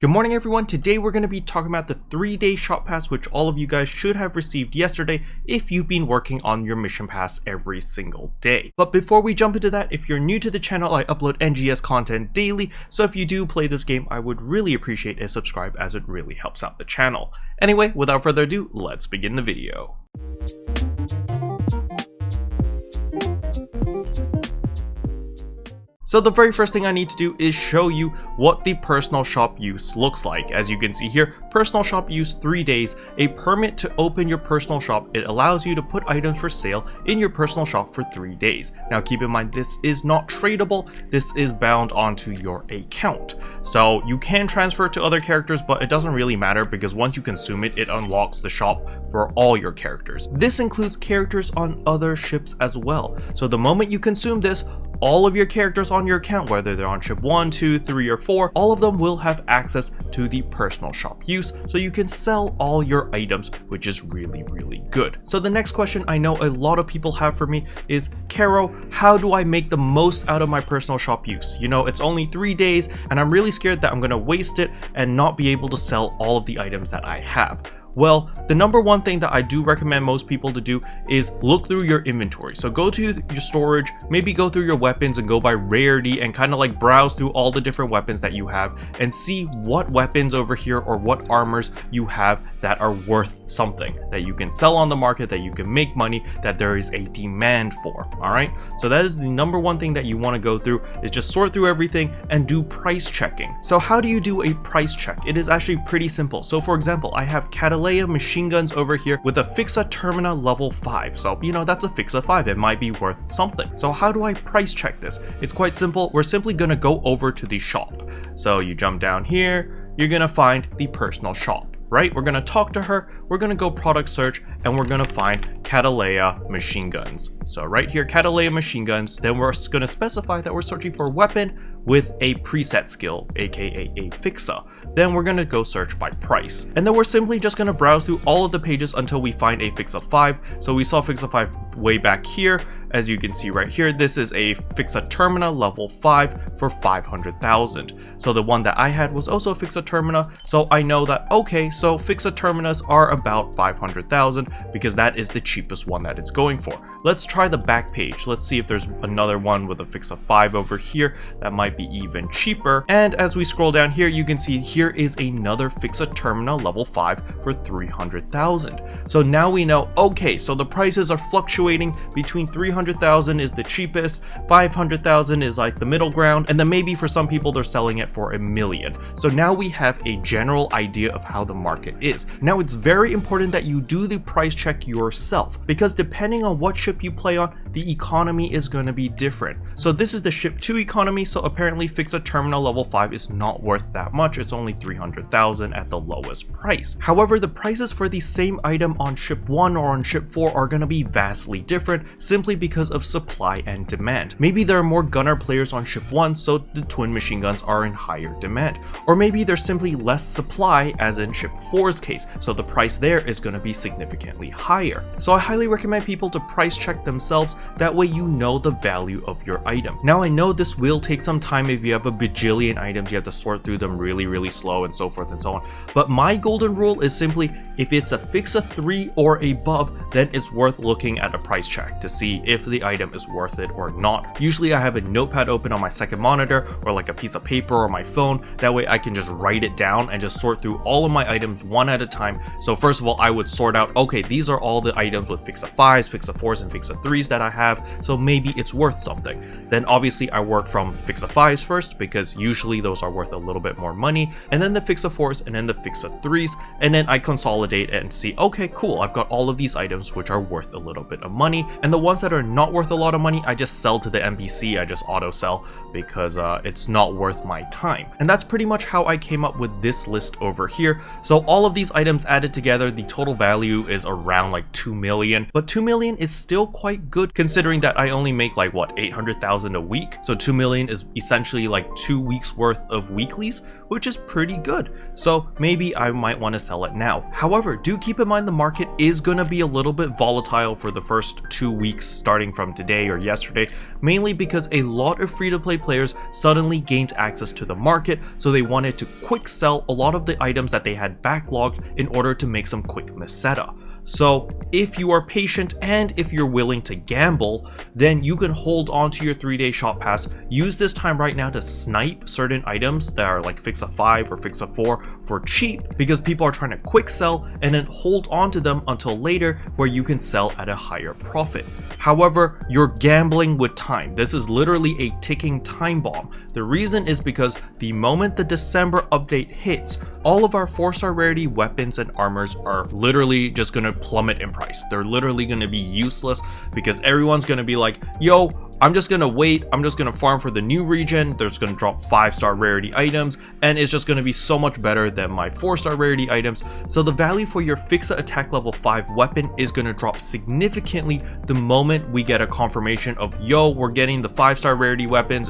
Good morning everyone, today we're going to be talking about the 3-day shop pass which all of you guys should have received yesterday if you've been working on your mission pass every single day. But before we jump into that, if you're new to the channel, I upload NGS content daily, so if you do play this game, I would really appreciate a subscribe as it really helps out the channel. Anyway, without further ado, let's begin the video. So the very first thing I need to do is show you what the personal shop use looks like. As you can see here, personal shop use 3 days, a permit to open your personal shop. It allows you to put items for sale in your personal shop for 3 days. Now keep in mind, this is not tradable, this is bound onto your account. So you can transfer it to other characters, but it doesn't really matter because once you consume it, it unlocks the shop for all your characters. This includes characters on other ships as well. So the moment you consume this, all of your characters on your account, whether they're on ship 1, 2, 3, or 4, all of them will have access to the personal shop use, so you can sell all your items, which is really good. So the next question I know a lot of people have for me is, Kero, how do I make the most out of my personal shop use? You know, it's only 3 days, and I'm really scared that I'm gonna waste it and not be able to sell all of the items that I have. Well, the number one thing that I do recommend most people to do is look through your inventory. So go to your storage, maybe go through your weapons and go by rarity and kind of like browse through all the different weapons that you have and see what weapons over here or what armors you have that are worth something, that you can sell on the market, that you can make money, that there is a demand for. All right, so that is the number one thing that you want to go through, is just sort through everything and do price checking. So how do you do a price check? It is actually pretty simple. So for example, I have machine guns over here with a Fixa Termina level 5. So, you know, that's a Fixa 5. It might be worth something. So how do I price check this? It's quite simple. We're simply going to go over to the shop. So you jump down here, you're going to find the personal shop, right? We're going to talk to her. We're going to go product search and we're going to find Catalea machine guns. So right here, Catalea machine guns. Then we're going to specify that we're searching for a weapon with a preset skill, aka a Fixa. Then we're going to go search by price. And then we're simply just going to browse through all of the pages until we find a Fixa 5. So we saw Fixa 5 way back here. As you can see right here, this is a Fixa Termina level 5 for 500,000. So the one that I had was also a Fixa Termina. So I know that, okay, so Fixa Terminas are about 500,000 because that is the cheapest one that it's going for. Let's try the back page. Let's see if there's another one with a Fixa 5 over here that might be even cheaper. And as we scroll down here, you can see here is another Fixa Termina level 5 for 300,000. So now we know, okay, so the prices are fluctuating between 300,000 is the cheapest, 500,000 is like the middle ground, and then maybe for some people they're selling it for $1 million. So now we have a general idea of how the market is. Now it's very important that you do the price check yourself, because depending on what ship you play on, the economy is going to be different. So this is the ship 2 economy, so apparently Fixa Termina level 5 is not worth that much. It's only 300,000 at the lowest price. However, the prices for the same item on ship 1 or on ship 4 are going to be vastly different simply because of supply and demand. Maybe there are more gunner players on ship 1, so the twin machine guns are in higher demand. Or maybe there's simply less supply, as in ship 4's case, so the price there is going to be significantly higher. So I highly recommend people to price check themselves, that way you know the value of your item. Now I know this will take some time. If you have a bajillion items, you have to sort through them really slow and so forth and so on. But my golden rule is simply, if it's a Fixa 3 or above, then it's worth looking at a price check to see if the item is worth it or not. Usually I have a notepad open on my second monitor or like a piece of paper or my phone. That way I can just write it down and just sort through all of my items one at a time. So first of all, I would sort out, okay, these are all the items with Fixa 5s, Fixa 4s, and Fixa 3s that I have, so maybe it's worth something. Then obviously I work from Fixa 5s first, because usually those are worth a little bit more money, and then the Fixa 4s, and then the Fixa 3s, and then I consolidate and see, okay, cool, I've got all of these items which are worth a little bit of money, and the ones that are not worth a lot of money, I just sell to the NPC. I just auto sell because it's not worth my time. And that's pretty much how I came up with this list over here. So all of these items added together, the total value is around like 2 million, but 2 million is still quite good considering that I only make like what, 800,000 a week, so 2 million is essentially like 2 weeks worth of weeklies, which is pretty good. So maybe I might want to sell it now. However, do keep in mind the market is going to be a little bit volatile for the first 2 weeks starting from today or yesterday, mainly because a lot of free-to-play players suddenly gained access to the market, so they wanted to quick sell a lot of the items that they had backlogged in order to make some quick meseta. So if you are patient and if you're willing to gamble, then you can hold on to your 3-day shop pass. Use this time right now to snipe certain items that are like fix a 5 or fix a 4 for cheap, because people are trying to quick sell, and then hold on to them until later where you can sell at a higher profit. However, you're gambling with time. This is literally a ticking time bomb. The reason is because the moment the December update hits, all of our 4-star rarity weapons and armors are literally just going to plummet in price. They're literally going to be useless because everyone's going to be like, yo, I'm just going to wait, I'm just going to farm for the new region, there's going to drop 5-star rarity items, and it's just going to be so much better than my 4-star rarity items. So the value for your Fixa attack level 5 weapon is going to drop significantly the moment we get a confirmation of, yo, we're getting the 5-star rarity weapons,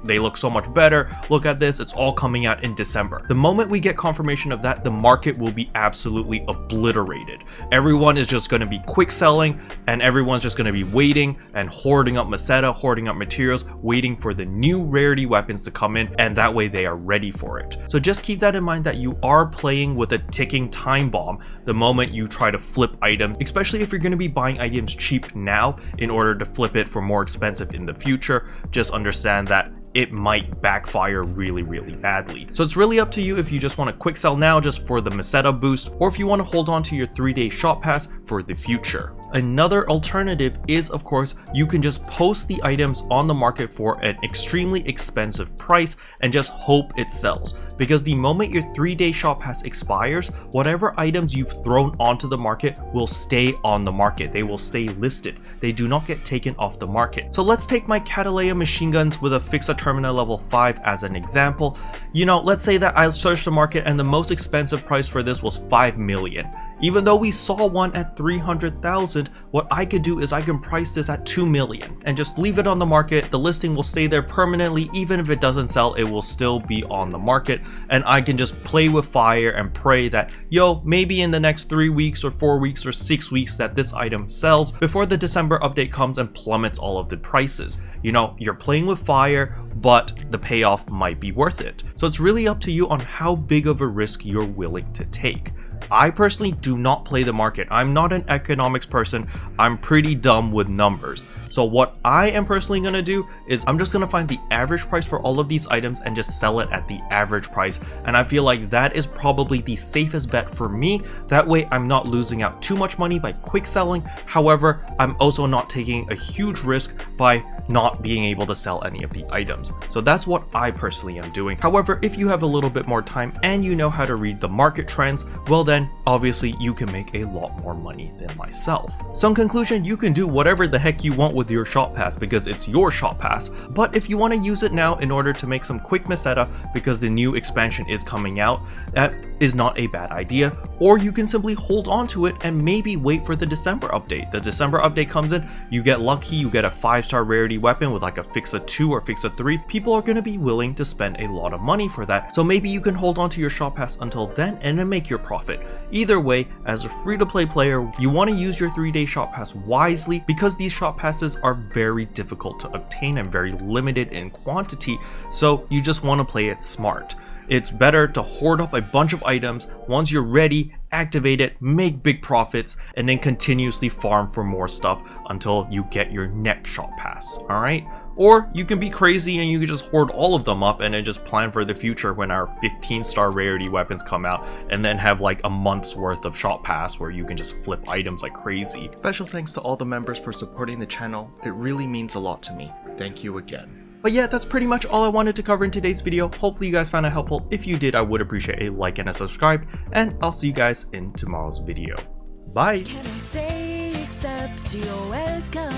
they look so much better, look at this, it's all coming out in December. The moment we get confirmation of that, the market will be absolutely obliterated. Everyone is just going to be quick selling, and everyone's just going to be waiting and hoarding up meseta, hoarding up materials, waiting for the new rarity weapons to come in, and that way they are ready for it. So just keep that in mind, that you are playing with a ticking time bomb the moment you try to flip items, especially if you're going to be buying items cheap now in order to flip it for more expensive in the future. Just understand that it might backfire really badly. So it's really up to you if you just want to quick sell now just for the meseta boost, or if you want to hold on to your 3-day shop pass for the future. Another alternative is, of course, you can just post the items on the market for an extremely expensive price and just hope it sells, because the moment your 3-day shop pass expires, whatever items you've thrown onto the market will stay on the market. They will stay listed. They do not get taken off the market. So let's take my Catalea machine guns with a Fixa Termina level 5 as an example. You know, let's say that I searched the market and the most expensive price for this was 5 million. Even though we saw one at 300,000, what I could do is I can price this at 2 million and just leave it on the market. The listing will stay there permanently. Even if it doesn't sell, it will still be on the market, and I can just play with fire and pray that, yo, maybe in the next 3 weeks or 4 weeks or 6 weeks that this item sells before the December update comes and plummets all of the prices. You know, you're playing with fire, but the payoff might be worth it. So it's really up to you on how big of a risk you're willing to take. I personally do not play the market. I'm not an economics person. I'm pretty dumb with numbers. So what I am personally going to do is I'm just going to find the average price for all of these items and just sell it at the average price. And I feel like that is probably the safest bet for me. That way I'm not losing out too much money by quick selling. However, I'm also not taking a huge risk by not being able to sell any of the items. So that's what I personally am doing. However, if you have a little bit more time and you know how to read the market trends, well then obviously you can make a lot more money than myself. So in conclusion, you can do whatever the heck you want with your shop pass because it's your shop pass. But if you want to use it now in order to make some quick meseta because the new expansion is coming out, that is not a bad idea. Or you can simply hold on to it and maybe wait for the December update. The December update comes in, you get lucky, you get a 5-star rarity weapon with like a Fixa 2 or Fixa 3. People are going to be willing to spend a lot of money for that. So maybe you can hold on to your shop pass until then and then make your profit. Either way, as a free-to-play player, you want to use your 3-day shop pass wisely because these shop passes are very difficult to obtain and very limited in quantity, so you just want to play it smart. It's better to hoard up a bunch of items. Once you're ready, activate it, make big profits, and then continuously farm for more stuff until you get your next shop pass, alright? Or you can be crazy and you can just hoard all of them up and then just plan for the future when our 15-star rarity weapons come out, and then have like a month's worth of shop pass where you can just flip items like crazy. Special thanks to all the members for supporting the channel. It really means a lot to me. Thank you again. But yeah, that's pretty much all I wanted to cover in today's video. Hopefully you guys found it helpful. If you did, I would appreciate a like and a subscribe, and I'll see you guys in tomorrow's video. Bye! Can I say except you're welcome?